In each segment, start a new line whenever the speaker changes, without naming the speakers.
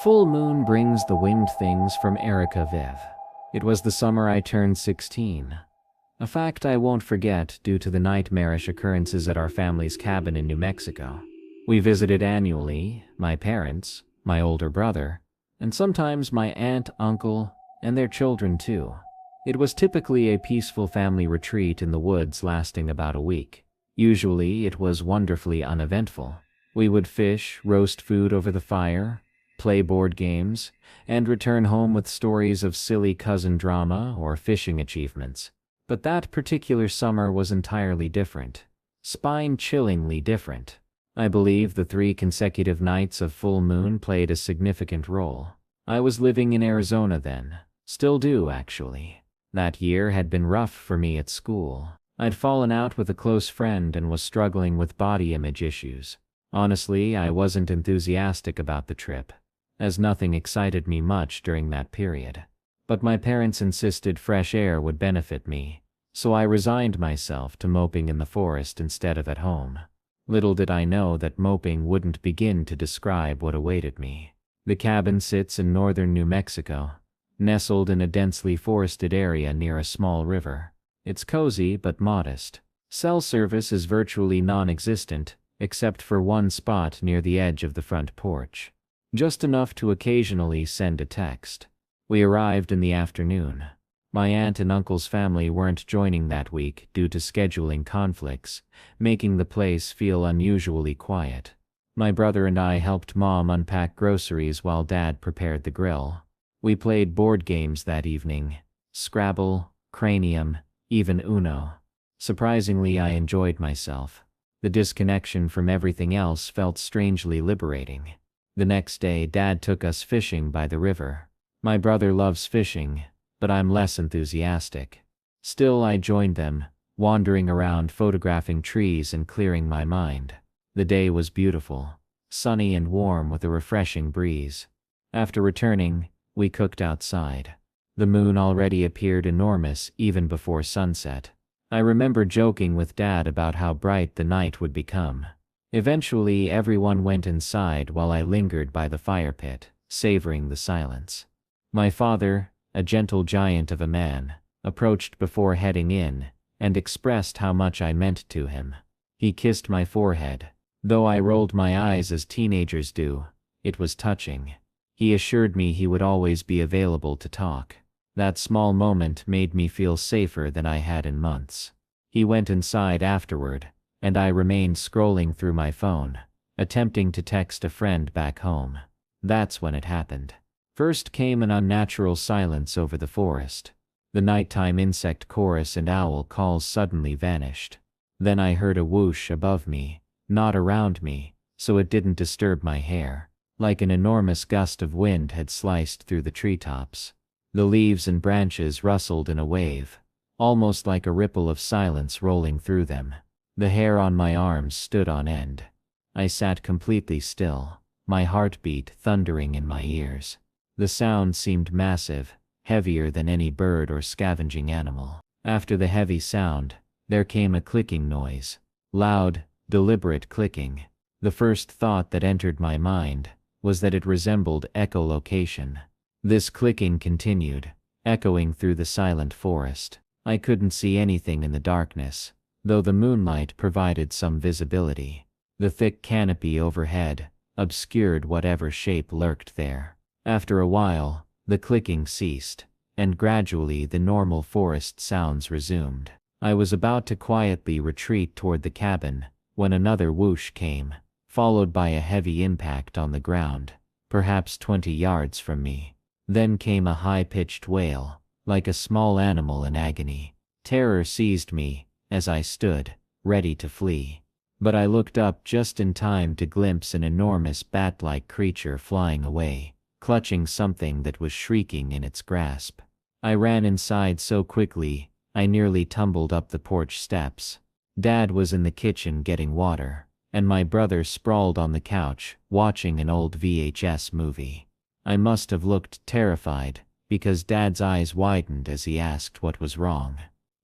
full moon brings the winged things from Erica Viv. It was the summer I turned 16. A fact I won't forget due to the nightmarish occurrences at our family's cabin in New Mexico. We visited annually, my parents, my older brother, and sometimes my aunt, uncle, and their children too. It was typically a peaceful family retreat in the woods lasting about a week. Usually it was wonderfully uneventful. We would fish, roast food over the fire, play board games, and return home with stories of silly cousin drama or fishing achievements. But that particular summer was entirely different. Spine-chillingly different. I believe the 3 consecutive nights of full moon played a significant role. I was living in Arizona then. Still do, actually. That year had been rough for me at school. I'd fallen out with a close friend and was struggling with body image issues. Honestly, I wasn't enthusiastic about the trip, as nothing excited me much during that period. But my parents insisted fresh air would benefit me, so I resigned myself to moping in the forest instead of at home. Little did I know that moping wouldn't begin to describe what awaited me. The cabin sits in northern New Mexico, nestled in a densely forested area near a small river. It's cozy but modest. Cell service is virtually non-existent, except for one spot near the edge of the front porch. Just enough to occasionally send a text. We arrived in the afternoon. My aunt and uncle's family weren't joining that week due to scheduling conflicts, making the place feel unusually quiet. My brother and I helped Mom unpack groceries while Dad prepared the grill. We played board games that evening. Scrabble, Cranium, even Uno. Surprisingly, I enjoyed myself. The disconnection from everything else felt strangely liberating. The next day, Dad took us fishing by the river. My brother loves fishing, but I'm less enthusiastic. Still, I joined them, wandering around photographing trees and clearing my mind. The day was beautiful, sunny and warm with a refreshing breeze. After returning, we cooked outside. The moon already appeared enormous even before sunset. I remember joking with Dad about how bright the night would become. Eventually, everyone went inside while I lingered by the fire pit, savoring the silence. My father, a gentle giant of a man, approached before heading in, and expressed how much I meant to him. He kissed my forehead. Though I rolled my eyes as teenagers do, it was touching. He assured me he would always be available to talk. That small moment made me feel safer than I had in months. He went inside afterward, and I remained scrolling through my phone, attempting to text a friend back home. That's when it happened. First came an unnatural silence over the forest. The nighttime insect chorus and owl calls suddenly vanished. Then I heard a whoosh above me, not around me, so it didn't disturb my hair. Like an enormous gust of wind had sliced through the treetops. The leaves and branches rustled in a wave, almost like a ripple of silence rolling through them. The hair on my arms stood on end. I sat completely still, my heartbeat thundering in my ears. The sound seemed massive, heavier than any bird or scavenging animal. After the heavy sound, there came a clicking noise. Loud, deliberate clicking. The first thought that entered my mind was that it resembled echolocation. This clicking continued, echoing through the silent forest. I couldn't see anything in the darkness, though the moonlight provided some visibility. The thick canopy overhead obscured whatever shape lurked there. After a while, the clicking ceased, and gradually the normal forest sounds resumed. I was about to quietly retreat toward the cabin when another whoosh came, followed by a heavy impact on the ground, perhaps 20 yards from me. Then came a high-pitched wail, like a small animal in agony. Terror seized me as I stood, ready to flee. But I looked up just in time to glimpse an enormous bat-like creature flying away, clutching something that was shrieking in its grasp. I ran inside so quickly, I nearly tumbled up the porch steps. Dad was in the kitchen getting water, and my brother sprawled on the couch, watching an old VHS movie. I must have looked terrified, because Dad's eyes widened as he asked what was wrong.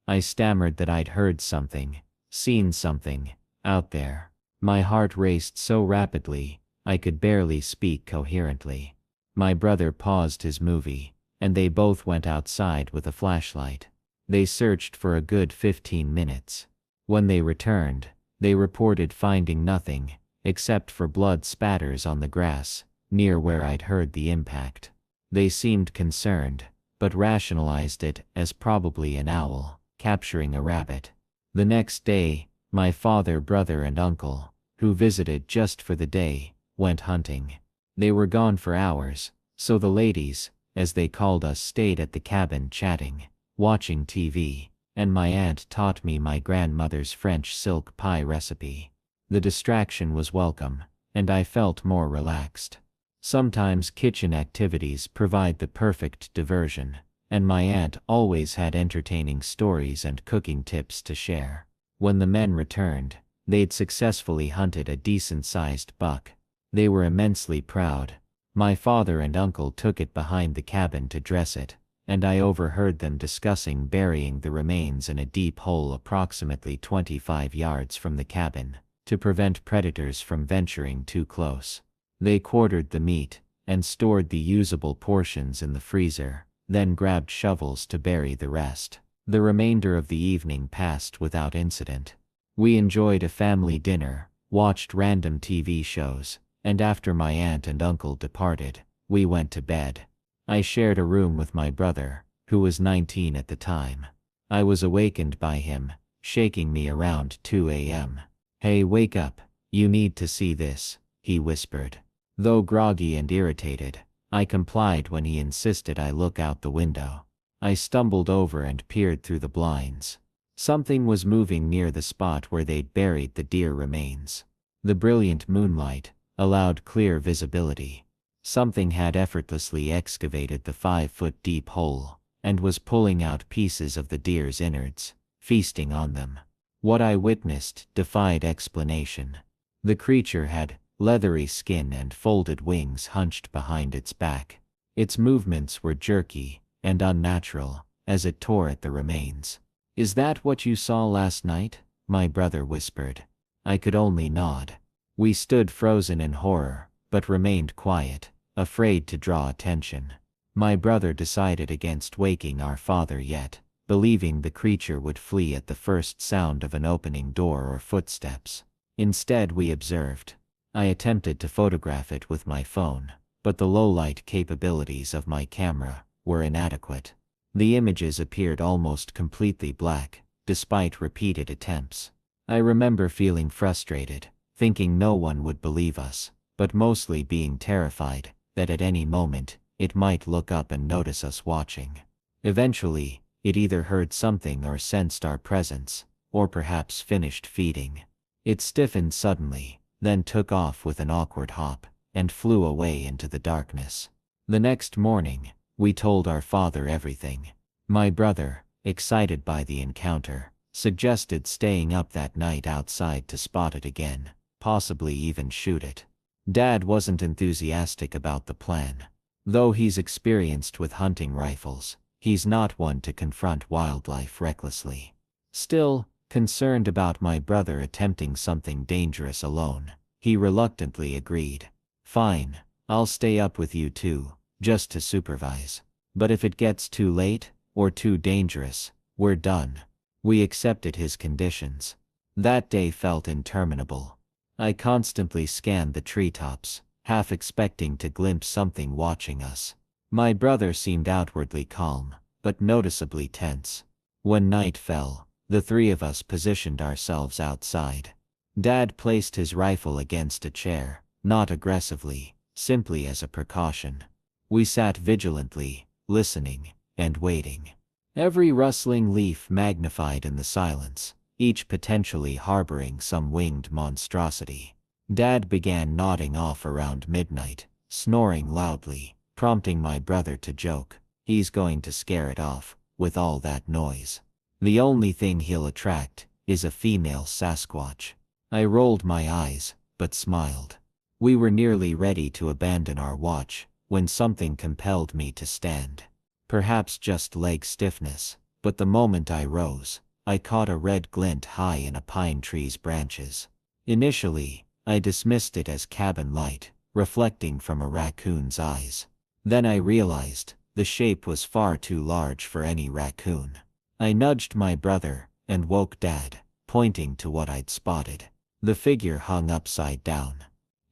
I stammered that I'd heard something, seen something, out there. My heart raced so rapidly, I could barely speak coherently. My brother paused his movie, and they both went outside with a flashlight. They searched for a good 15 minutes. When they returned, they reported finding nothing, except for blood spatters on the grass, near where I'd heard the impact. They seemed concerned, but rationalized it as probably an owl capturing a rabbit. The next day, my father, brother, and uncle, who visited just for the day, went hunting. They were gone for hours, so the ladies, as they called us, stayed at the cabin chatting, watching TV, and my aunt taught me my grandmother's French silk pie recipe. The distraction was welcome, and I felt more relaxed. Sometimes kitchen activities provide the perfect diversion, and my aunt always had entertaining stories and cooking tips to share. When the men returned, they'd successfully hunted a decent-sized buck. They were immensely proud. My father and uncle took it behind the cabin to dress it, and I overheard them discussing burying the remains in a deep hole approximately 25 yards from the cabin, to prevent predators from venturing too close. They quartered the meat, and stored the usable portions in the freezer, then grabbed shovels to bury the rest. The remainder of the evening passed without incident. We enjoyed a family dinner, watched random TV shows, and after my aunt and uncle departed, we went to bed. I shared a room with my brother, who was 19 at the time. I was awakened by him, shaking me around 2 a.m. "Hey, wake up, you need to see this," he whispered. Though groggy and irritated, I complied when he insisted I look out the window. I stumbled over and peered through the blinds. Something was moving near the spot where they'd buried the deer remains. The brilliant moonlight allowed clear visibility. Something had effortlessly excavated the 5-foot-deep hole, and was pulling out pieces of the deer's innards, feasting on them. What I witnessed defied explanation. The creature had leathery skin and folded wings hunched behind its back. Its movements were jerky and unnatural as it tore at the remains. "Is that what you saw last night?" my brother whispered. I could only nod. We stood frozen in horror, but remained quiet, afraid to draw attention. My brother decided against waking our father yet, believing the creature would flee at the first sound of an opening door or footsteps. Instead, we observed. I attempted to photograph it with my phone, but the low-light capabilities of my camera were inadequate. The images appeared almost completely black, despite repeated attempts. I remember feeling frustrated, thinking no one would believe us, but mostly being terrified that at any moment, it might look up and notice us watching. Eventually, it either heard something or sensed our presence, or perhaps finished feeding. It stiffened suddenly, then took off with an awkward hop, and flew away into the darkness. The next morning, we told our father everything. My brother, excited by the encounter, suggested staying up that night outside to spot it again, possibly even shoot it. Dad wasn't enthusiastic about the plan. Though he's experienced with hunting rifles, he's not one to confront wildlife recklessly. Still, concerned about my brother attempting something dangerous alone, he reluctantly agreed. "Fine, I'll stay up with you too, just to supervise. But if it gets too late, or too dangerous, we're done." We accepted his conditions. That day felt interminable. I constantly scanned the treetops, half expecting to glimpse something watching us. My brother seemed outwardly calm, but noticeably tense. When night fell, the three of us positioned ourselves outside. Dad placed his rifle against a chair, not aggressively, simply as a precaution. We sat vigilantly, listening, and waiting. Every rustling leaf magnified in the silence, each potentially harboring some winged monstrosity. Dad began nodding off around midnight, snoring loudly, prompting my brother to joke, "He's going to scare it off, with all that noise. The only thing he'll attract is a female Sasquatch." I rolled my eyes, but smiled. We were nearly ready to abandon our watch, when something compelled me to stand. Perhaps just leg stiffness, but the moment I rose, I caught a red glint high in a pine tree's branches. Initially, I dismissed it as cabin light, reflecting from a raccoon's eyes.
Then I realized the shape was far too large for any raccoon. I nudged my brother and woke Dad, pointing to what I'd spotted. The figure hung upside down.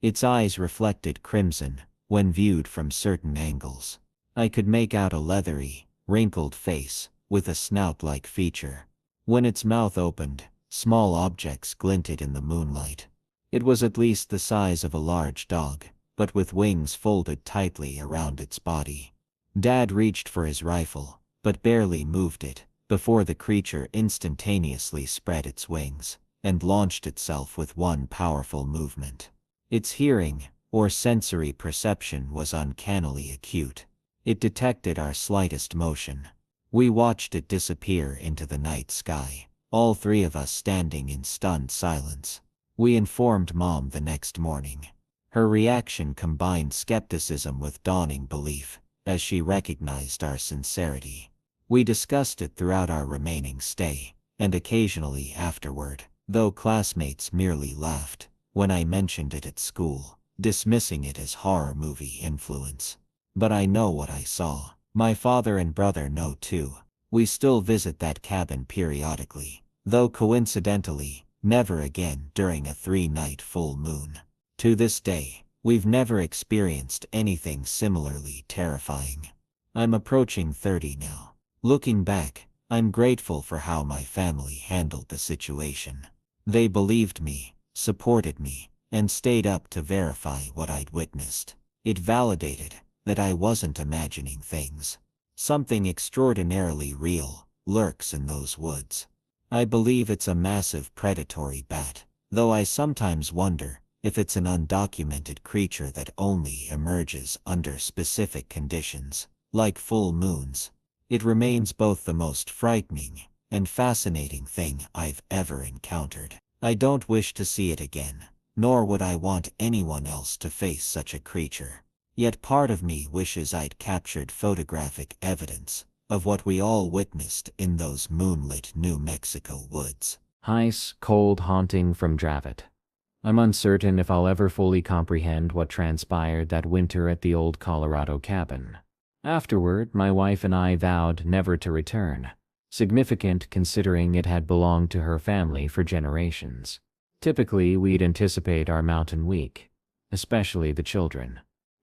Its eyes reflected crimson when viewed from certain angles. I could make out a leathery, wrinkled face with a snout-like feature. When its mouth opened, small objects glinted in the moonlight. It was at least the size of a large dog, but with wings folded tightly around its body. Dad reached for his rifle, but barely moved it, before the creature instantaneously spread its wings and launched itself with one powerful movement. Its hearing, or sensory perception, was uncannily acute. It detected our slightest motion. We watched it disappear into the night sky, all three of us standing in stunned silence. We informed Mom the next morning. Her reaction combined skepticism with dawning belief, as she recognized our sincerity. We discussed it throughout our remaining stay, and occasionally afterward, though classmates merely laughed when I mentioned it at school, dismissing it as horror movie influence. But I know what I saw. My father and brother know too. We still visit that cabin periodically, though coincidentally, never again during a 3-night full moon. To this day, we've never experienced anything similarly terrifying. I'm approaching 30 now. Looking back, I'm grateful for how my family handled the situation. They believed me, supported me, and stayed up to verify what I'd witnessed. It validated that I wasn't imagining things. Something extraordinarily real lurks in those woods. I believe it's a massive predatory bat, though I sometimes wonder if it's an undocumented creature that only emerges under specific conditions, like full moons. It remains both the most frightening and fascinating thing I've ever encountered. I don't wish to see it again, nor would I want anyone else to face such a creature. Yet part of me wishes I'd captured photographic evidence of what we all witnessed in those moonlit New Mexico woods.
Ice cold haunting from Dravet. I'm uncertain if I'll ever fully comprehend what transpired that winter at the old Colorado cabin. Afterward, my wife and I vowed never to return, significant considering it had belonged to her family for generations. Typically, we'd anticipate our mountain week, especially the children.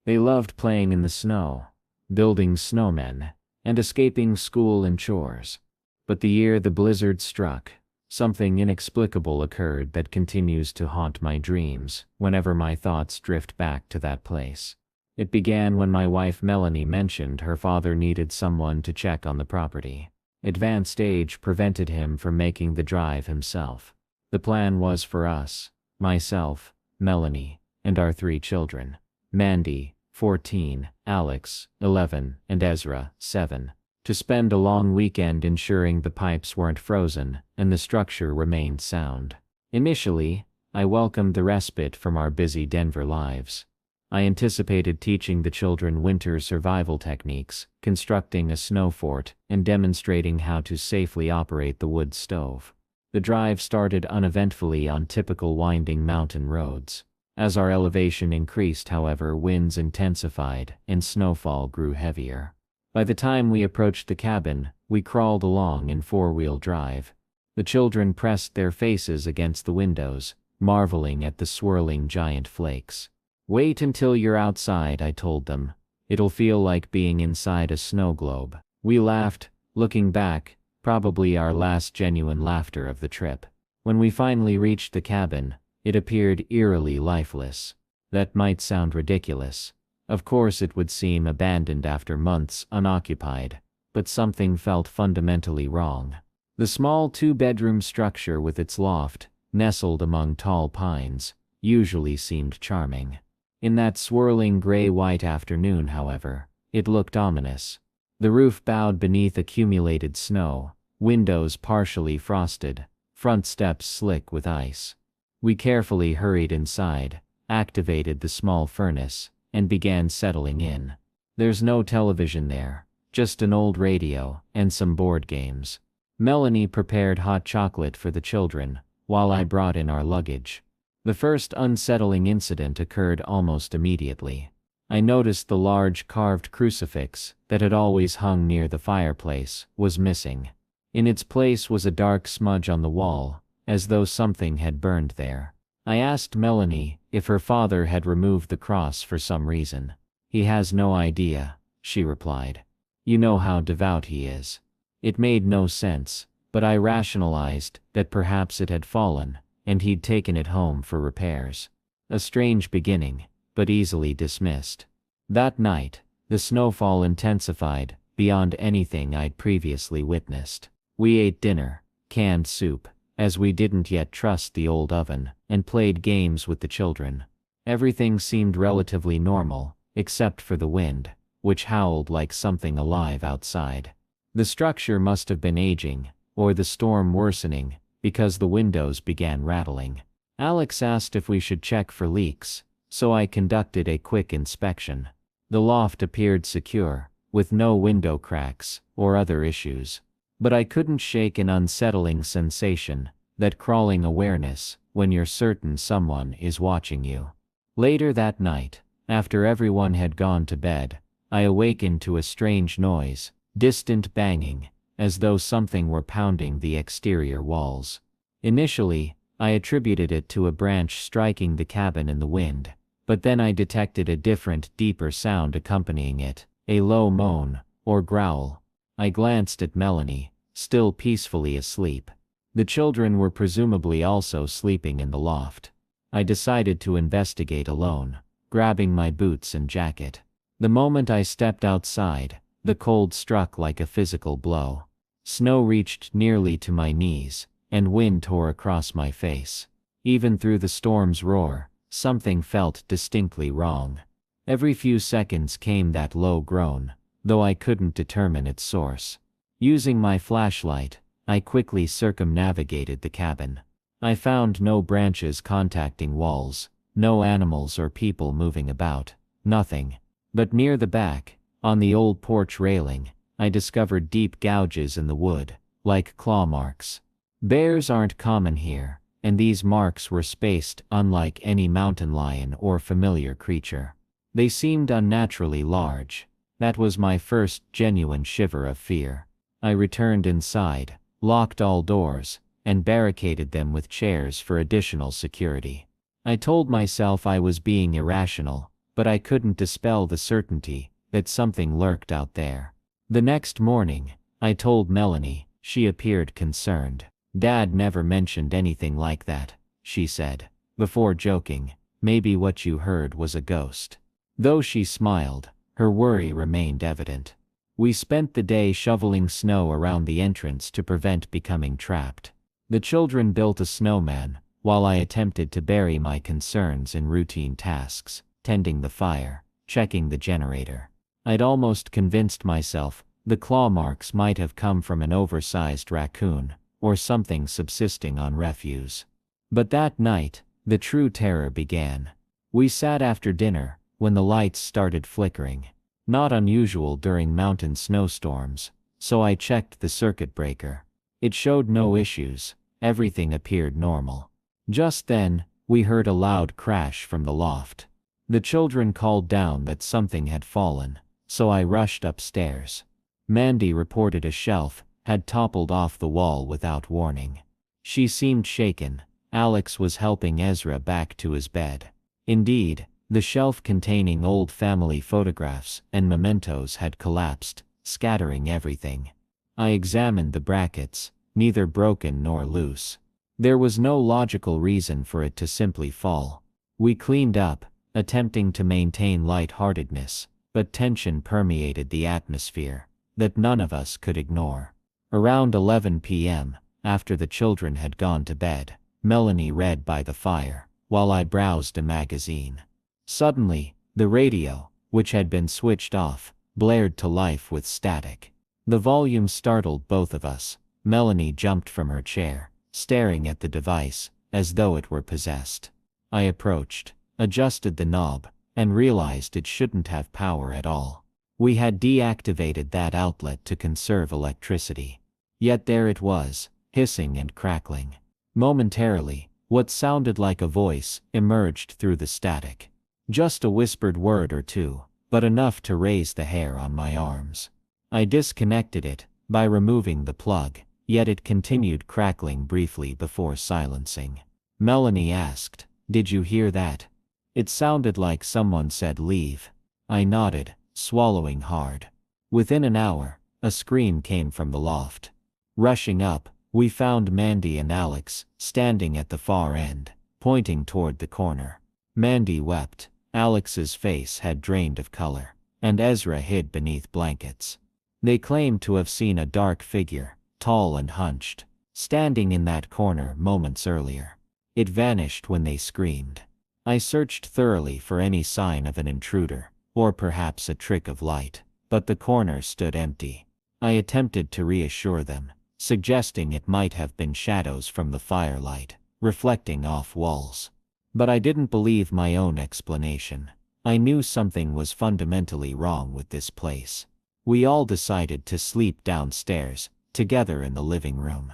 They loved playing in the snow, building snowmen, and escaping school and chores. But the year the blizzard struck, something inexplicable occurred that continues to haunt my dreams whenever my thoughts drift back to that place. It began when my wife Melanie mentioned her father needed someone to check on the property. Advanced age prevented him from making the drive himself. The plan was for us, myself, Melanie, and our 3 children, Mandy, 14, Alex, 11, and Ezra, 7, to spend a long weekend ensuring the pipes weren't frozen and the structure remained sound. Initially, I welcomed the respite from our busy Denver lives. I anticipated teaching the children winter survival techniques, constructing a snow fort, and demonstrating how to safely operate the wood stove. The drive started uneventfully on typical winding mountain roads. As our elevation increased, however, winds intensified and snowfall grew heavier. By the time we approached the cabin, we crawled along in 4-wheel drive. The children pressed their faces against the windows, marveling at the swirling giant flakes. "Wait until you're outside," I told them. "It'll feel like being inside a snow globe." We laughed, looking back, probably our last genuine laughter of the trip. When we finally reached the cabin, it appeared eerily lifeless. That might sound ridiculous. Of course it would seem abandoned after months unoccupied, but something felt fundamentally wrong. The small 2-bedroom structure with its loft, nestled among tall pines, usually seemed charming. In that swirling gray-white afternoon, however, it looked ominous. The roof bowed beneath accumulated snow, windows partially frosted, front steps slick with ice. We carefully hurried inside, activated the small furnace, and began settling in. There's no television there, just an old radio and some board games. Melanie prepared hot chocolate for the children, while I brought in our luggage. The first unsettling incident occurred almost immediately. I noticed the large carved crucifix that had always hung near the fireplace was missing. In its place was a dark smudge on the wall, as though something had burned there. I asked Melanie if her father had removed the cross for some reason. "He has no idea," she replied. "You know how devout he is." It made no sense, but I rationalized that perhaps it had fallen, and he'd taken it home for repairs. A strange beginning, but easily dismissed. That night, the snowfall intensified beyond anything I'd previously witnessed. We ate dinner, canned soup, as we didn't yet trust the old oven, and played games with the children. Everything seemed relatively normal, except for the wind, which howled like something alive outside. The structure must have been aging, or the storm worsening, because the windows began rattling. Alex asked if we should check for leaks, so I conducted a quick inspection. The loft appeared secure, with no window cracks or other issues. But I couldn't shake an unsettling sensation, that crawling awareness when you're certain someone is watching you. Later that night, after everyone had gone to bed, I awakened to a strange noise, distant banging, as though something were pounding the exterior walls. Initially, I attributed it to a branch striking the cabin in the wind, but then I detected a different, deeper sound accompanying it, a low moan, or growl. I glanced at Melanie, still peacefully asleep. The children were presumably also sleeping in the loft. I decided to investigate alone, grabbing my boots and jacket. The moment I stepped outside, the cold struck like a physical blow. Snow reached nearly to my knees, and wind tore across my face. Even through the storm's roar, something felt distinctly wrong. Every few seconds came that low groan, though I couldn't determine its source. Using my flashlight, I quickly circumnavigated the cabin. I found no branches contacting walls, no animals or people moving about, nothing. But near the back, on the old porch railing, I discovered deep gouges in the wood, like claw marks. Bears aren't common here, and these marks were spaced unlike any mountain lion or familiar creature. They seemed unnaturally large. That was my first genuine shiver of fear. I returned inside, locked all doors, and barricaded them with chairs for additional security. I told myself I was being irrational, but I couldn't dispel the certainty that something lurked out there. The next morning, I told Melanie. She appeared concerned. "Dad never mentioned anything like that," she said, before joking, "Maybe what you heard was a ghost." Though she smiled, her worry remained evident. We spent the day shoveling snow around the entrance to prevent becoming trapped. The children built a snowman, while I attempted to bury my concerns in routine tasks, tending the fire, checking the generator. I'd almost convinced myself the claw marks might have come from an oversized raccoon, or something subsisting on refuse. But that night, the true terror began. We sat after dinner, when the lights started flickering. Not unusual during mountain snowstorms, so I checked the circuit breaker. It showed no issues, everything appeared normal. Just then, we heard a loud crash from the loft. The children called down that something had fallen, so I rushed upstairs. Mandy reported a shelf had toppled off the wall without warning. She seemed shaken. Alex was helping Ezra back to his bed. Indeed, the shelf containing old family photographs and mementos had collapsed, scattering everything. I examined the brackets, neither broken nor loose. There was no logical reason for it to simply fall. We cleaned up, attempting to maintain lightheartedness, but tension permeated the atmosphere that none of us could ignore. Around 11 p.m., after the children had gone to bed, Melanie read by the fire, while I browsed a magazine. Suddenly, the radio, which had been switched off, blared to life with static. The volume startled both of us. Melanie jumped from her chair, staring at the device, as though it were possessed. I approached, adjusted the knob, and realized it shouldn't have power at all. We had deactivated that outlet to conserve electricity. Yet there it was, hissing and crackling. Momentarily, what sounded like a voice emerged through the static.
Just a whispered word or two, but enough to raise the hair on my arms. I disconnected it by removing the plug, yet it continued crackling briefly before silencing. Melanie asked, "Did you hear that?" It sounded like someone said leave. I nodded, swallowing hard. Within an hour, a scream came from the loft. Rushing up, we found Mandy and Alex standing at the far end, pointing toward the corner. Mandy wept, Alex's face had drained of color, and Ezra hid beneath blankets. They claimed to have seen a dark figure, tall and hunched, standing in that corner moments earlier. It vanished when they screamed. I searched thoroughly for any sign of an intruder, or perhaps a trick of light, but the corner stood empty. I attempted to reassure them, suggesting it might have been shadows from the firelight, reflecting off walls. But I didn't believe my own explanation. I knew something was fundamentally wrong with this place. We all decided to sleep downstairs, together in the living room.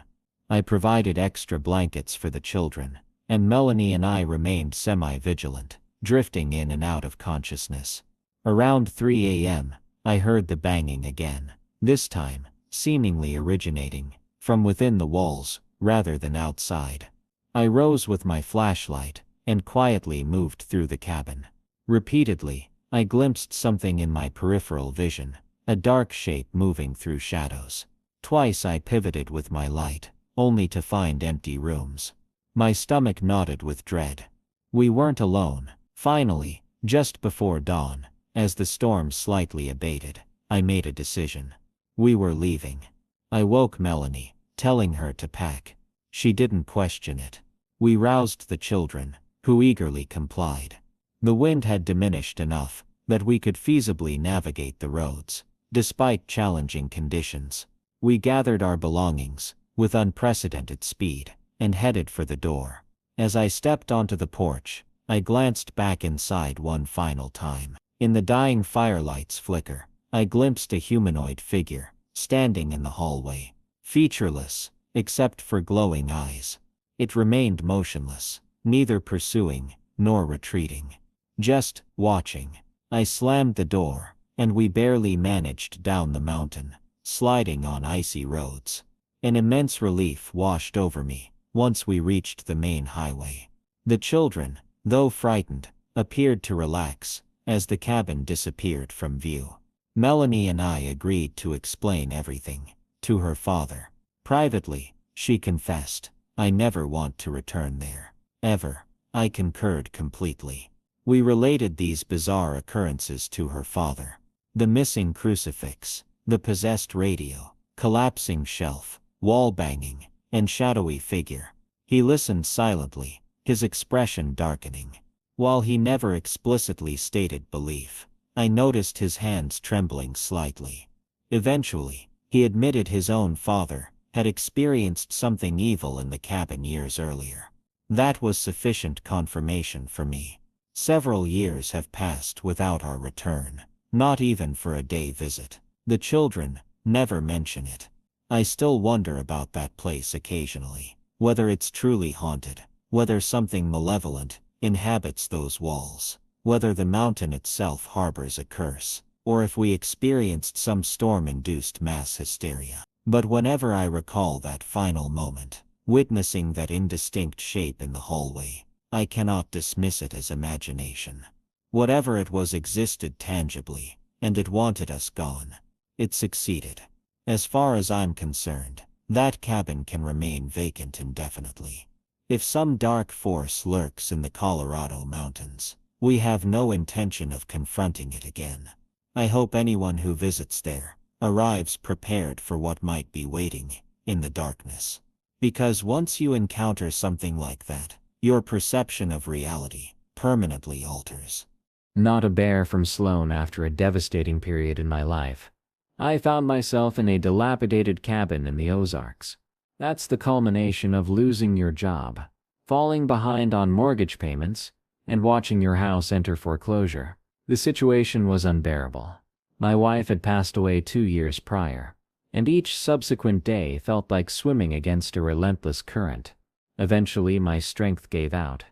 I provided extra blankets for the children, and Melanie and I remained semi-vigilant, drifting in and out of consciousness. Around 3 a.m., I heard the banging again, this time seemingly originating from within the walls rather than outside. I rose with my flashlight and quietly moved through the cabin. Repeatedly, I glimpsed something in my peripheral vision, a dark shape moving through shadows. Twice I pivoted with my light, only to find empty rooms. My stomach knotted with dread. We weren't alone. Finally, just before dawn, as the storm slightly abated, I made a decision. We were leaving. I woke Melanie, telling her to pack. She didn't question it. We roused the children, who eagerly complied. The wind had diminished enough that we could feasibly navigate the roads, despite challenging conditions. We gathered our belongings, with unprecedented speed, and headed for the door. As I stepped onto the porch, I glanced back inside one final time. In the dying firelight's flicker, I glimpsed a humanoid figure, standing in the hallway. Featureless, except for glowing eyes. It remained motionless, neither pursuing, nor retreating. Just watching. I slammed the door, and we barely managed down the mountain, sliding on icy roads. An immense relief washed over me once we reached the main highway. The children, though frightened, appeared to relax as the cabin disappeared from view. Melanie and I agreed to explain everything to her father. Privately, she confessed, "I never want to return there. Ever." I concurred completely. We related these bizarre occurrences to her father. The missing crucifix, the possessed radio, collapsing shelf, wall banging, and shadowy figure. He listened silently, his expression darkening. While he never explicitly stated belief, I noticed his hands trembling slightly. Eventually, he admitted his own father had experienced something evil in the cabin years earlier. That was sufficient confirmation for me. Several years have passed without our return, not even for a day visit. The children never mention it. I still wonder about that place occasionally, whether it's truly haunted, whether something malevolent inhabits those walls, whether the mountain itself harbors a curse, or if we experienced some storm-induced mass hysteria. But whenever I recall that final moment, witnessing that indistinct shape in the hallway, I cannot dismiss it as imagination. Whatever it was existed tangibly, and it wanted us gone. It succeeded. As far as I'm concerned, that cabin can remain vacant indefinitely. If some dark force lurks in the Colorado mountains, we have no intention of confronting it again. I hope anyone who visits there arrives prepared for what might be waiting in the darkness. Because once you encounter something like that, your perception of reality permanently alters.
Not a bear from Sloan after a devastating period in my life. I found myself in a dilapidated cabin in the Ozarks. That's the culmination of losing your job, falling behind on mortgage payments, and watching your house enter foreclosure. The situation was unbearable. My wife had passed away 2 years prior, and each subsequent day felt like swimming against a relentless current. Eventually my strength gave out.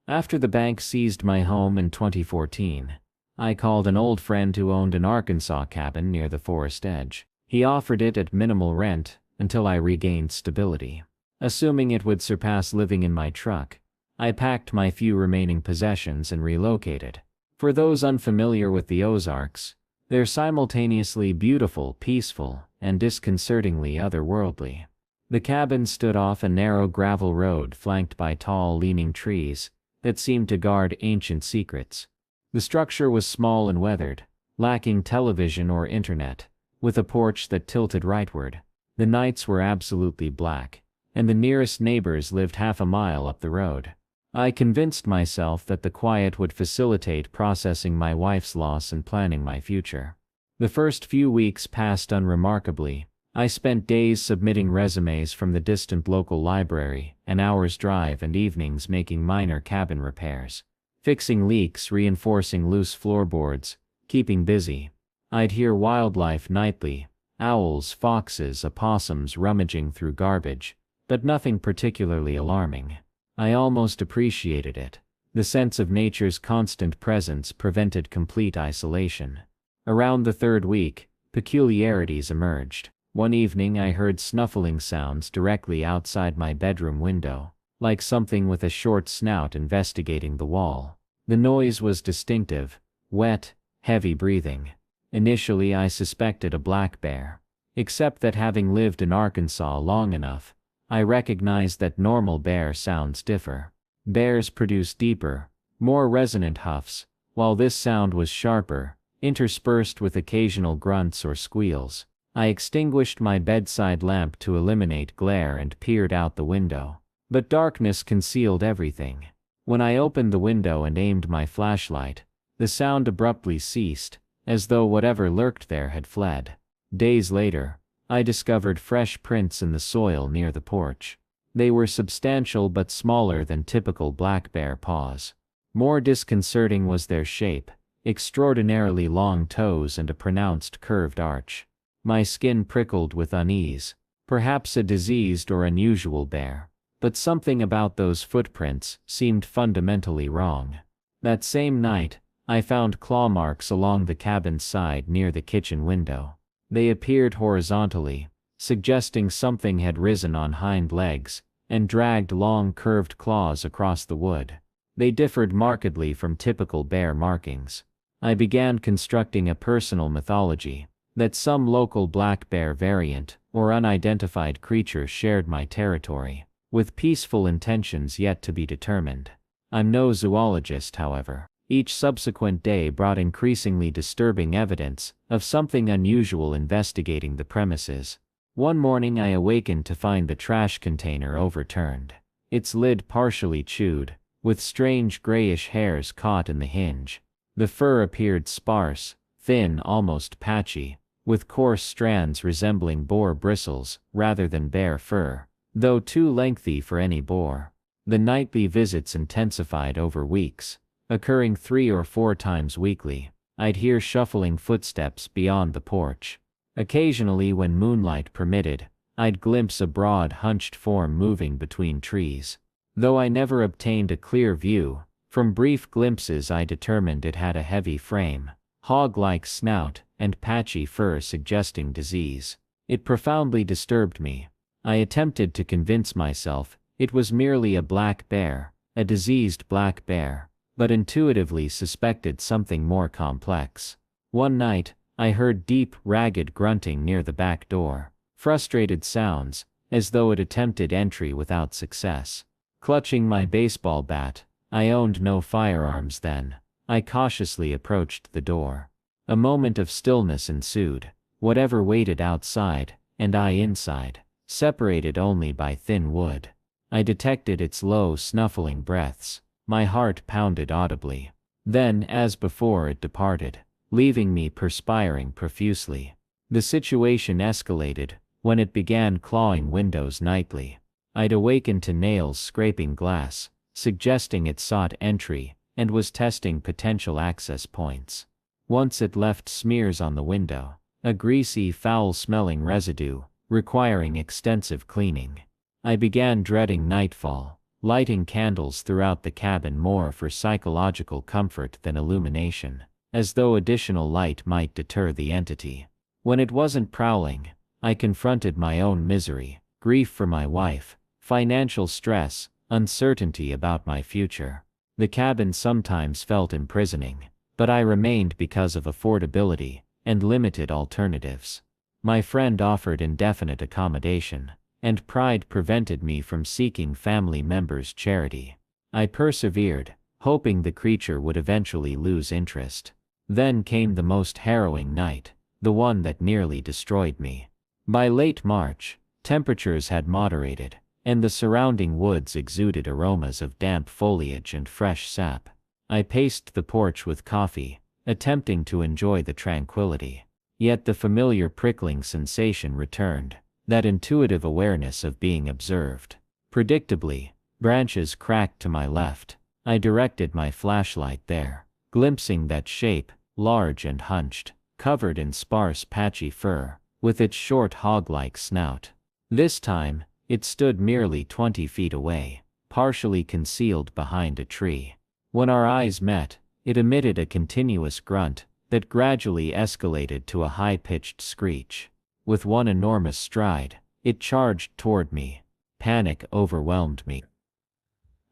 After the bank seized my home in 2014, I called an old friend who owned an Arkansas cabin near the forest edge. He offered it at minimal rent until I regained stability. Assuming it would surpass living in my truck, I packed my few remaining possessions and relocated. For those unfamiliar with the Ozarks, they're simultaneously beautiful, peaceful, and disconcertingly otherworldly. The cabin stood off a narrow gravel road flanked by tall, leaning trees that seemed to guard ancient secrets. The structure was small and weathered, lacking television or internet, with a porch that tilted rightward. The nights were absolutely black, and the nearest neighbors lived half a mile up the road. I convinced myself that the quiet would facilitate processing my wife's loss and planning my future. The first few weeks passed unremarkably. I spent days submitting resumes from the distant local library, an hour's drive, and evenings making minor cabin repairs. Fixing leaks, reinforcing loose floorboards, keeping busy. I'd hear wildlife nightly, owls, foxes, opossums rummaging through garbage, but nothing particularly alarming. I almost appreciated it. The sense of nature's constant presence prevented complete isolation. Around the third week, peculiarities emerged. One evening I heard snuffling sounds directly outside my bedroom window, like something with a short snout investigating the wall. The noise was distinctive, wet, heavy breathing. Initially I suspected a black bear. Except that having lived in Arkansas long enough, I recognized that normal bear sounds differ. Bears produce deeper, more resonant huffs, while this sound was sharper, interspersed with occasional grunts or squeals. I extinguished my bedside lamp to eliminate glare and peered out the window. But darkness concealed everything. When I opened the window and aimed my flashlight, the sound abruptly ceased, as though whatever lurked there had fled. Days later, I discovered fresh prints in the soil near the porch. They were substantial but smaller than typical black bear paws. More disconcerting was their shape, extraordinarily long toes and a pronounced curved arch. My skin prickled with unease. Perhaps a diseased or unusual bear. But something about those footprints seemed fundamentally wrong. That same night, I found claw marks along the cabin's side near the kitchen window. They appeared horizontally, suggesting something had risen on hind legs and dragged long curved claws across the wood. They differed markedly from typical bear markings. I began constructing a personal mythology that some local black bear variant or unidentified creature shared my territory, with peaceful intentions yet to be determined. I'm no zoologist, however. Each subsequent day brought increasingly disturbing evidence of something unusual investigating the premises. One morning I awakened to find the trash container overturned, its lid partially chewed, with strange grayish hairs caught in the hinge. The fur appeared sparse, thin, almost patchy, with coarse strands resembling boar bristles rather than bear fur, though too lengthy for any boar. The nightly visits intensified over weeks, occurring 3 or 4 times weekly. I'd hear shuffling footsteps beyond the porch. Occasionally, when moonlight permitted, I'd glimpse a broad, hunched form moving between trees. Though I never obtained a clear view, from brief glimpses I determined it had a heavy frame, hog-like snout, and patchy fur suggesting disease. It profoundly disturbed me. I attempted to convince myself it was merely a black bear, a diseased black bear, but intuitively suspected something more complex. One night, I heard deep, ragged grunting near the back door, frustrated sounds, as though it attempted entry without success. Clutching my baseball bat, I owned no firearms then, I cautiously approached the door. A moment of stillness ensued, whatever waited outside, and I inside, separated only by thin wood. I detected its low, snuffling breaths. My heart pounded audibly. Then, as before, it departed, leaving me perspiring profusely. The situation escalated when it began clawing windows nightly. I'd awakened to nails scraping glass, suggesting it sought entry and was testing potential access points. Once it left smears on the window, a greasy, foul-smelling residue, requiring extensive cleaning. I began dreading nightfall, lighting candles throughout the cabin more for psychological comfort than illumination, as though additional light might deter the entity. When it wasn't prowling, I confronted my own misery, grief for my wife, financial stress, uncertainty about my future. The cabin sometimes felt imprisoning, but I remained because of affordability and limited alternatives. My friend offered indefinite accommodation, and pride prevented me from seeking family members' charity. I persevered, hoping the creature would eventually lose interest. Then came the most harrowing night, the one that nearly destroyed me. By late March, temperatures had moderated, and the surrounding woods exuded aromas of damp foliage and fresh sap. I paced the porch with coffee, attempting to enjoy the tranquility. Yet the familiar prickling sensation returned, that intuitive awareness of being observed. Predictably, branches cracked to my left. I directed my flashlight there, glimpsing that shape, large and hunched, covered in sparse patchy fur, with its short hog-like snout. This time, it stood merely 20 feet away, partially concealed behind a tree. When our eyes met, it emitted a continuous grunt that gradually escalated to a high-pitched screech. With one enormous stride, it charged toward me. Panic overwhelmed me.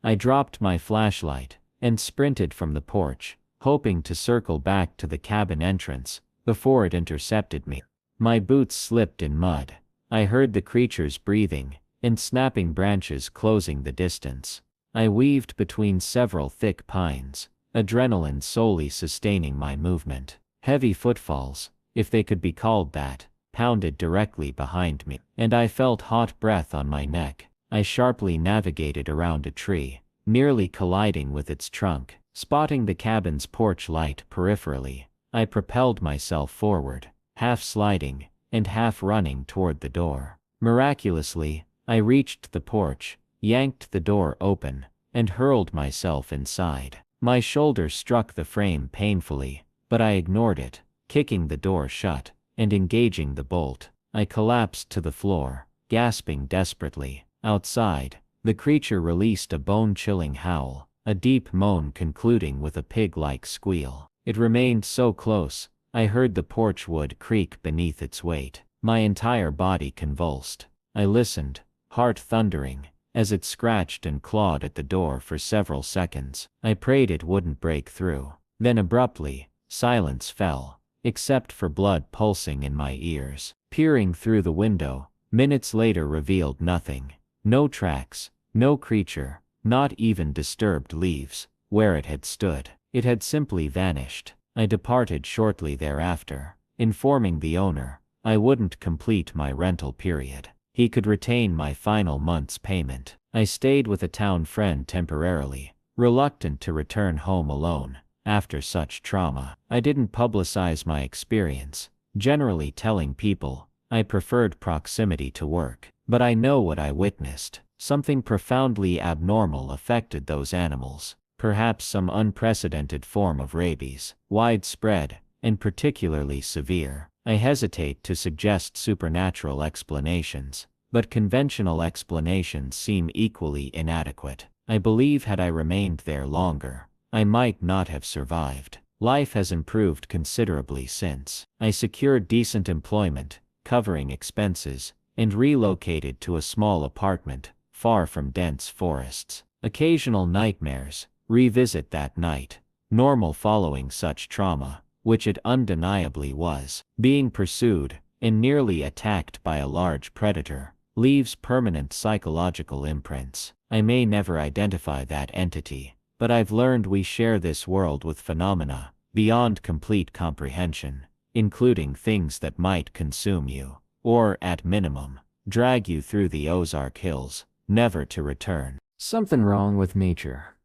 I dropped my flashlight and sprinted from the porch, hoping to circle back to the cabin entrance before it intercepted me. My boots slipped in mud. I heard the creature's breathing and snapping branches closing the distance. I weaved between several thick pines, adrenaline solely sustaining my movement. Heavy footfalls, if they could be called that, pounded directly behind me, and I felt hot breath on my neck. I sharply navigated around a tree, nearly colliding with its trunk. Spotting the cabin's porch light peripherally, I propelled myself forward, half sliding and half running toward the door. Miraculously, I reached the porch, yanked the door open, and hurled myself inside. My shoulder struck the frame painfully, but I ignored it, kicking the door shut and engaging the bolt. I collapsed to the floor, gasping desperately. Outside, the creature released a bone-chilling howl, a deep moan concluding with a pig-like squeal. It remained so close, I heard the porch wood creak beneath its weight. My entire body convulsed. I listened, heart thundering, as it scratched and clawed at the door for several seconds. I prayed it wouldn't break through. Then abruptly, silence fell, except for blood pulsing in my ears. Peering through the window, minutes later revealed nothing. No tracks, no creature, not even disturbed leaves, where it had stood. It had simply vanished. I departed shortly thereafter, informing the owner I wouldn't complete my rental period. He could retain my final month's payment. I stayed with a town friend temporarily, reluctant to return home alone. After such trauma, I didn't publicize my experience, generally telling people I preferred proximity to work. But I know what I witnessed. Something profoundly abnormal affected those animals. Perhaps some unprecedented form of rabies, widespread, and particularly severe. I hesitate to suggest supernatural explanations, but conventional explanations seem equally inadequate. I believe had I remained there longer, I might not have survived. Life has improved considerably since. I secured decent employment, covering expenses, and relocated to a small apartment, far from dense forests. Occasional nightmares revisit that night, normal following such trauma, which it undeniably was. Being pursued and nearly attacked by a large predator leaves permanent psychological imprints. I may never identify that entity, but I've learned we share this world with phenomena beyond complete comprehension, including things that might consume you, or, at minimum, drag you through the Ozark hills, never to return. Something wrong with nature.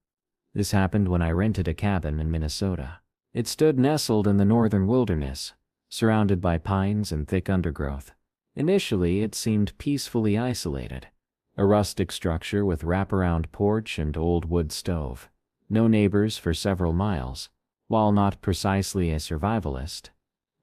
This happened when I rented a cabin in Minnesota. It stood nestled in the northern wilderness, surrounded by pines and thick undergrowth. Initially, it seemed peacefully isolated. A rustic structure with wraparound porch and old wood stove. No neighbors for several miles. While not precisely a survivalist,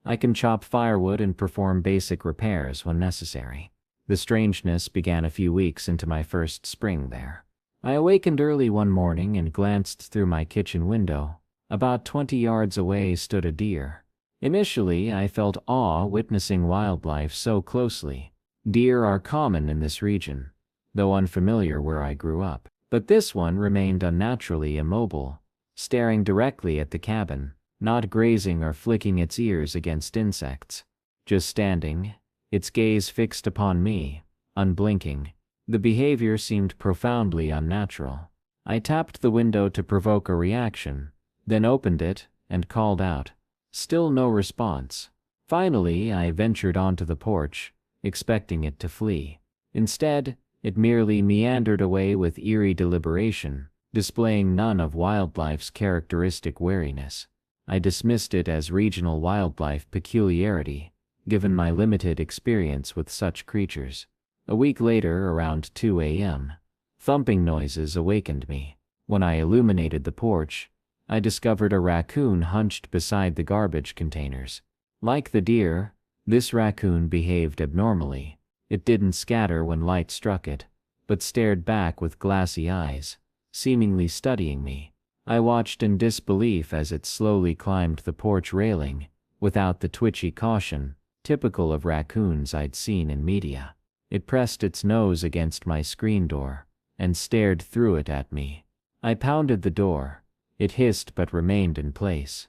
I can chop firewood and perform basic repairs when necessary. The strangeness began a few weeks into my first spring there. I awakened early one morning and glanced through my kitchen window. About 20 yards away stood a deer. Initially, I felt awe witnessing wildlife so closely. Deer are common in this region, though unfamiliar where I grew up. But this one remained unnaturally immobile, staring directly at the cabin, not grazing or flicking its ears against insects. Just standing, its gaze fixed upon me, unblinking. The behavior seemed profoundly unnatural. I tapped the window to provoke a reaction, then opened it and called out. Still no response. Finally, I ventured onto the porch, expecting it to flee. Instead, it merely meandered away with eerie deliberation, displaying none of wildlife's characteristic wariness. I dismissed it as regional wildlife peculiarity, given my limited experience with such creatures. A week later, around 2 a.m., thumping noises awakened me. When I illuminated the porch, I discovered a raccoon hunched beside the garbage containers. Like the deer, this raccoon behaved abnormally. It didn't scatter when light struck it, but stared back with glassy eyes, seemingly studying me. I watched in disbelief as it slowly climbed the porch railing, without the twitchy caution typical of raccoons I'd seen in media. It pressed its nose against my screen door and stared through it at me. I pounded the door. It hissed but remained in place.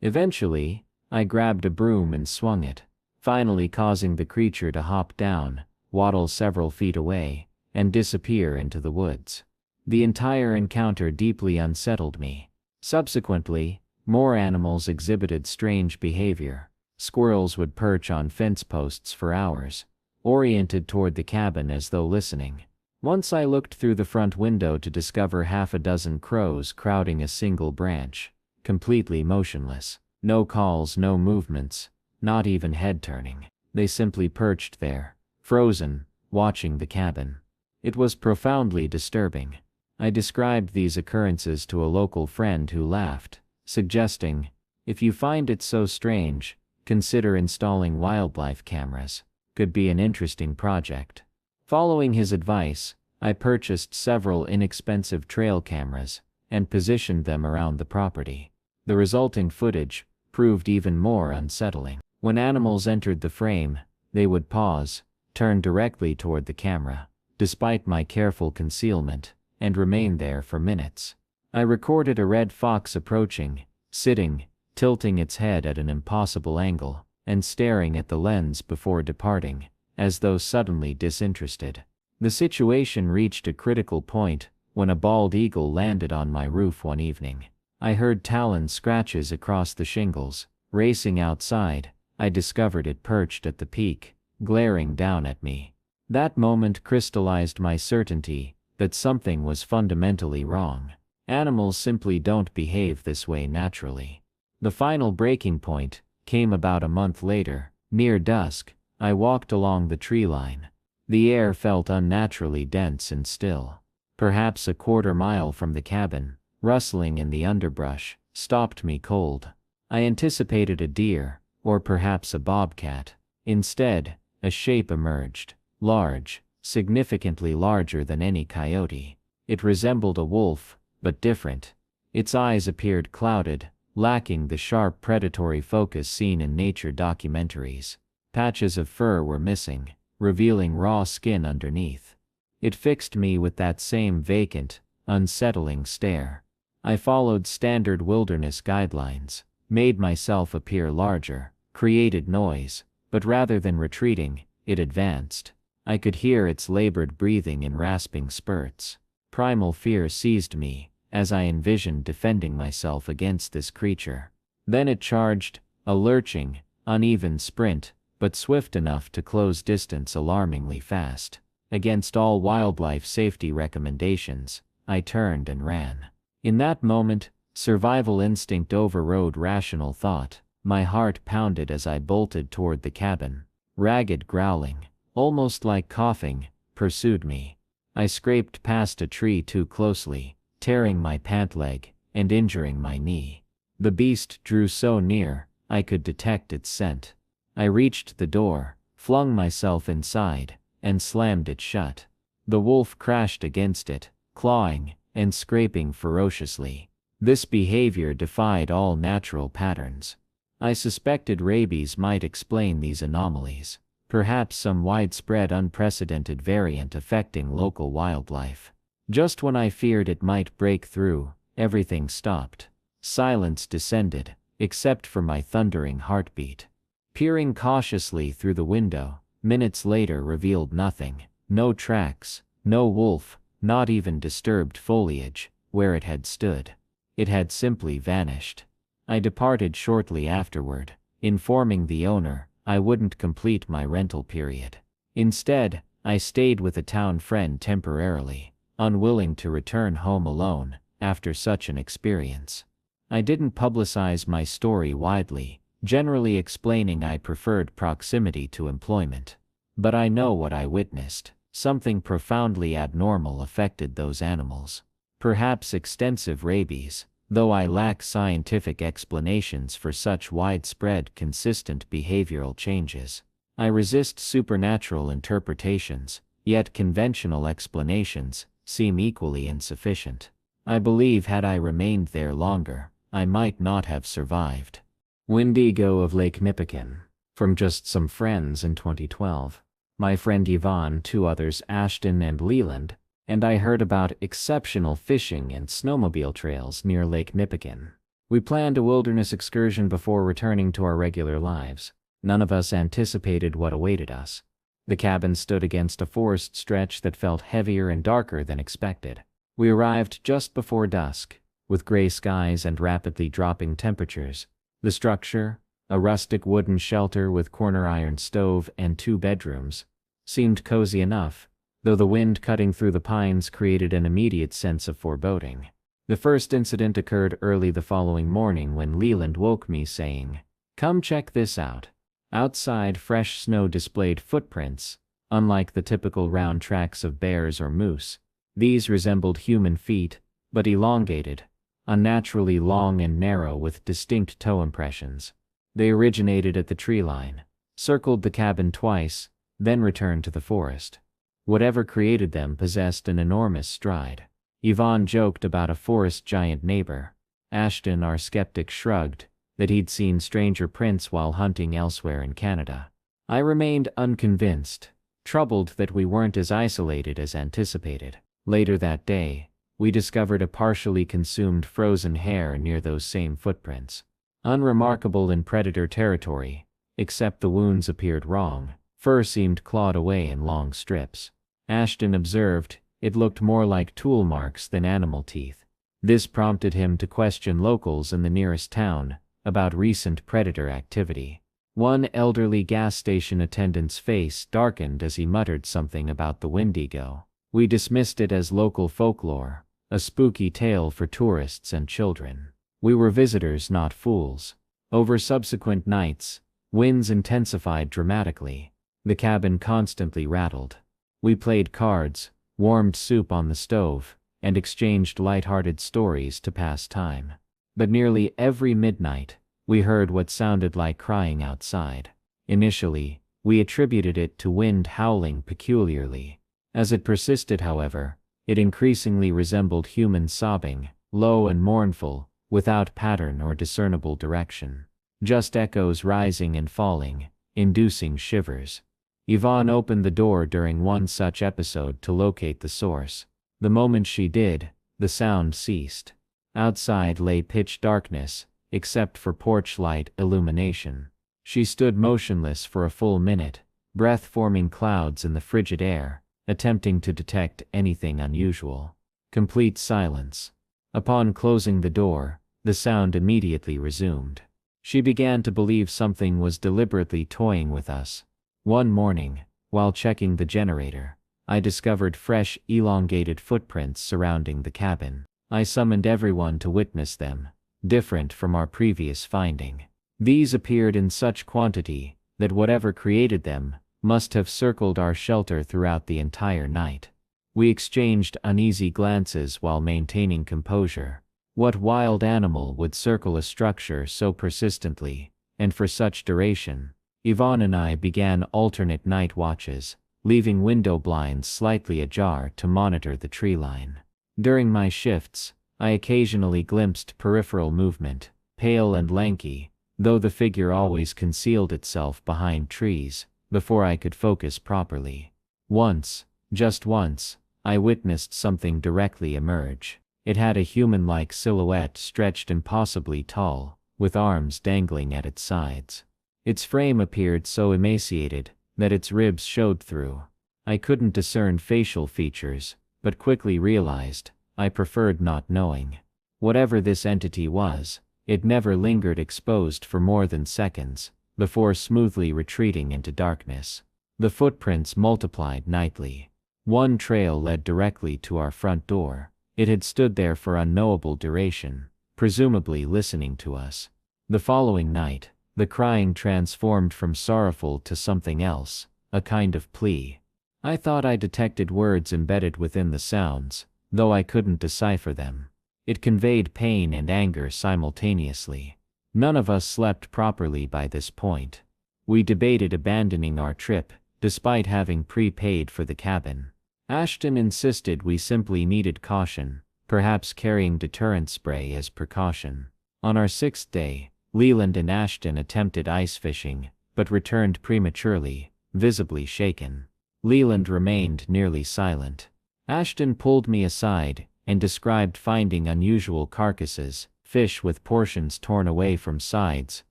Eventually, I grabbed a broom and swung it, finally causing the creature to hop down, waddle several feet away, and disappear into the woods. The entire encounter deeply unsettled me. Subsequently, more animals exhibited strange behavior. Squirrels would perch on fence posts for hours, oriented toward the cabin as though listening. Once I looked through the front window to discover half a dozen crows crowding a single branch, completely motionless. No calls, no movements, not even head turning. They simply perched there, frozen, watching the cabin. It was profoundly disturbing. I described these occurrences to a local friend who laughed, suggesting, if you find it so strange, consider installing wildlife cameras. Could be an interesting project. Following his advice, I purchased several inexpensive trail cameras and positioned them around the property. The resulting footage proved even more unsettling. When animals entered the frame, they would pause, turn directly toward the camera, despite my careful concealment, and remain there for minutes. I recorded a red fox approaching, sitting, tilting its head at an impossible angle, and staring at the lens before departing, as though suddenly disinterested. The situation reached a critical point when a bald eagle landed on my roof one evening. I heard talon scratches across the shingles. Racing outside, I discovered it perched at the peak, glaring down at me. That moment crystallized my certainty that something was fundamentally wrong. Animals simply don't behave this way naturally. The final breaking point came about a month later. Near dusk, I walked along the tree line. The air felt unnaturally dense and still. Perhaps a quarter-mile from the cabin, rustling in the underbrush, stopped me cold. I anticipated a deer, or perhaps a bobcat. Instead, a shape emerged, large, significantly larger than any coyote. It resembled a wolf, but different. Its eyes appeared clouded, lacking the sharp predatory focus seen in nature documentaries. Patches of fur were missing, revealing raw skin underneath. It fixed me with that same vacant, unsettling stare. I followed standard wilderness guidelines, made myself appear larger, created noise, but rather than retreating, it advanced. I could hear its labored breathing in rasping spurts. Primal fear seized me, as I envisioned defending myself against this creature. Then it charged, a lurching, uneven sprint, but swift enough to close distance alarmingly fast. Against all wildlife safety recommendations, I turned and ran. In that moment, survival instinct overrode rational thought. My heart pounded as I bolted toward the cabin. Ragged growling, almost like coughing, pursued me. I scraped past a tree too closely, tearing my pant leg and injuring my knee. The beast drew so near, I could detect its scent. I reached the door, flung myself inside, and slammed it shut. The wolf crashed against it,
clawing, and scraping ferociously. This behavior defied all natural patterns. I suspected rabies might explain these anomalies, perhaps some widespread unprecedented variant affecting local wildlife. Just when I feared it might break through, everything stopped. Silence descended, except for my thundering heartbeat. Peering cautiously through the window, minutes later revealed nothing. No tracks, no wolf, not even disturbed foliage, where it had stood. It had simply vanished. I departed shortly afterward, informing the owner I wouldn't complete my rental period. Instead, I stayed with a town friend temporarily, unwilling to return home alone after such an experience. I didn't publicize my story widely, generally explaining I preferred proximity to employment. But I know what I witnessed. Something profoundly abnormal affected those animals. Perhaps extensive rabies, though I lack scientific explanations for such widespread, consistent behavioral changes. I resist supernatural interpretations, yet conventional explanations seem equally insufficient. I believe had I remained there longer, I might not have survived.
Windigo of Lake Nippican. From just some friends in 2012. My friend Yvonne, 2 others Ashton and Leland, and I heard about exceptional fishing and snowmobile trails near Lake Nippican. We planned a wilderness excursion before returning to our regular lives. None of us anticipated what awaited us. The cabin stood against a forest stretch that felt heavier and darker than expected. We arrived just before dusk, with gray skies and rapidly dropping temperatures. The structure, a rustic wooden shelter with corner iron stove and 2 bedrooms, seemed cozy enough, though the wind cutting through the pines created an immediate sense of foreboding. The first incident occurred early the following morning when Leland woke me saying, "Come check this out." Outside, fresh snow displayed footprints. Unlike the typical round tracks of bears or moose, these resembled human feet, but elongated, unnaturally long and narrow with distinct toe impressions. They originated at the tree line, circled the cabin twice, then returned to the forest. Whatever created them possessed an enormous stride. Yvonne joked about a forest giant neighbor. Ashton, our skeptic, shrugged that he'd seen stranger prints while hunting elsewhere in Canada. I remained unconvinced, troubled that we weren't as isolated as anticipated. Later that day, we discovered a partially consumed frozen hare near those same footprints. Unremarkable in predator territory, except the wounds appeared wrong. Fur seemed clawed away in long strips. Ashton observed, it looked more like tool marks than animal teeth. This prompted him to question locals in the nearest town about recent predator activity. One elderly gas station attendant's face darkened as he muttered something about the Windigo. We dismissed it as local folklore, a spooky tale for tourists and children. We were visitors, not fools. Over subsequent nights, winds intensified dramatically. The cabin constantly rattled. We played cards, warmed soup on the stove, and exchanged light-hearted stories to pass time. But nearly every midnight, we heard what sounded like crying outside. Initially, we attributed it to wind howling peculiarly. As it persisted, however, it increasingly resembled human sobbing, low and mournful, without pattern or discernible direction. Just echoes rising and falling, inducing shivers. Yvonne opened the door during one such episode to locate the source. The moment she did, the sound ceased. Outside lay pitch darkness, except for porch light illumination. She stood motionless for a full minute, breath-forming clouds in the frigid air, attempting to detect anything unusual. Complete silence. Upon closing the door, the sound immediately resumed. She began to believe something was deliberately toying with us. One morning, while checking the generator, I discovered fresh, elongated footprints surrounding the cabin. I summoned everyone to witness them, different from our previous finding. These appeared in such quantity that whatever created them must have circled our shelter throughout the entire night. We exchanged uneasy glances while maintaining composure. What wild animal would circle a structure so persistently, and for such duration? Yvonne and I began alternate night watches, leaving window blinds slightly ajar to monitor the tree line. During my shifts, I occasionally glimpsed peripheral movement, pale and lanky, though the figure always concealed itself behind trees before I could focus properly. Once, just once, I witnessed something directly emerge. It had a human-like silhouette stretched impossibly tall, with arms dangling at its sides. Its frame appeared so emaciated that its ribs showed through. I couldn't discern facial features, but quickly realized I preferred not knowing. Whatever this entity was, it never lingered exposed for more than seconds, before smoothly retreating into darkness. The footprints multiplied nightly. One trail led directly to our front door. It had stood there for unknowable duration, presumably listening to us. The following night, the crying transformed from sorrowful to something else, a kind of plea. I thought I detected words embedded within the sounds, though I couldn't decipher them. It conveyed pain and anger simultaneously. None of us slept properly by this point. We debated abandoning our trip, despite having prepaid for the cabin. Ashton insisted we simply needed caution, perhaps carrying deterrent spray as precaution. On our 6th day, Leland and Ashton attempted ice fishing, but returned prematurely, visibly shaken. Leland remained nearly silent. Ashton pulled me aside and described finding unusual carcasses, fish with portions torn away from sides,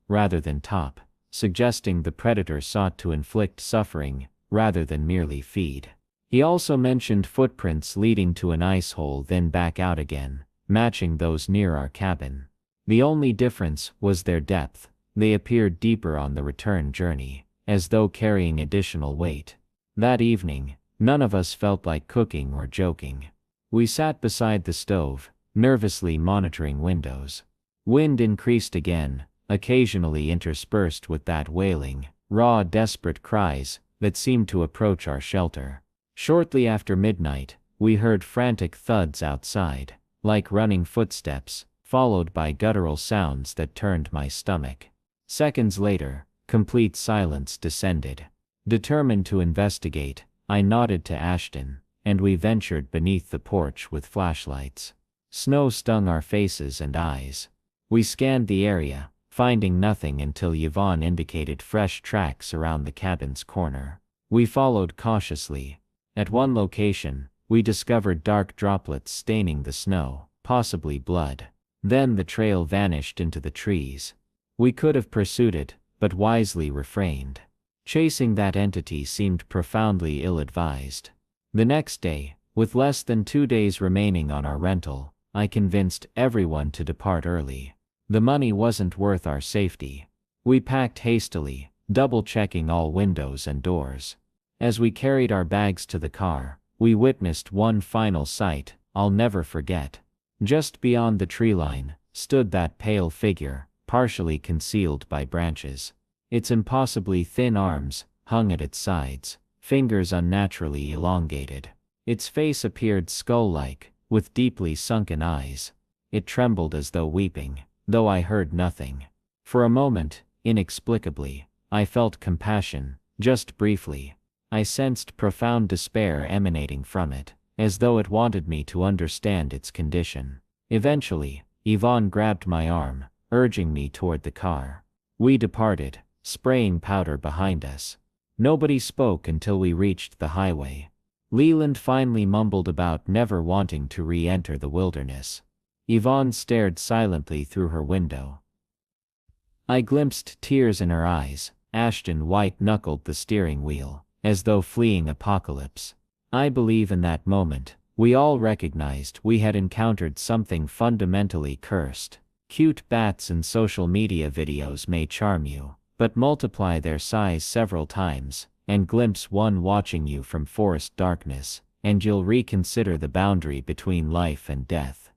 rather than top, suggesting the predator sought to inflict suffering, rather than merely feed. He also mentioned footprints leading to an ice hole then back out again, matching those near our cabin. The only difference was their depth. They appeared deeper on the return journey, as though carrying additional weight. That evening, none of us felt like cooking or joking. We sat beside the stove, nervously monitoring windows. Wind increased again, occasionally interspersed with that wailing, raw, desperate cries that seemed to approach our shelter. Shortly after midnight, we heard frantic thuds outside, like running footsteps, followed by guttural sounds that turned my stomach. Seconds later, complete silence descended. Determined to investigate, I nodded to Ashton, and we ventured beneath the porch with flashlights. Snow stung our faces and eyes. We scanned the area, finding nothing until Yvonne indicated fresh tracks around the cabin's corner. We followed cautiously. At one location, we discovered dark droplets staining the snow, possibly blood. Then the trail vanished into the trees. We could have pursued it, but wisely refrained. Chasing that entity seemed profoundly ill-advised. The next day, with less than 2 days remaining on our rental, I convinced everyone to depart early. The money wasn't worth our safety. We packed hastily, double-checking all windows and doors. As we carried our bags to the car, we witnessed one final sight I'll never forget. Just beyond the tree line stood that pale figure, partially concealed by branches. Its impossibly thin arms hung at its sides, fingers unnaturally elongated. Its face appeared skull-like, with deeply sunken eyes. It trembled as though weeping, though I heard nothing. For a moment, inexplicably, I felt compassion, just briefly. I sensed profound despair emanating from it, as though it wanted me to understand its condition. Eventually, Yvonne grabbed my arm, urging me toward the car. We departed, spraying powder behind us. Nobody spoke until we reached the highway. Leland finally mumbled about never wanting to re-enter the wilderness. Yvonne stared silently through her window. I glimpsed tears in her eyes. Ashton white-knuckled the steering wheel, as though fleeing apocalypse. I believe in that moment, we all recognized we had encountered something fundamentally cursed. Cute bats in social media videos may charm you, but multiply their size several times, and glimpse one watching you from forest darkness, and you'll reconsider the boundary between life and death.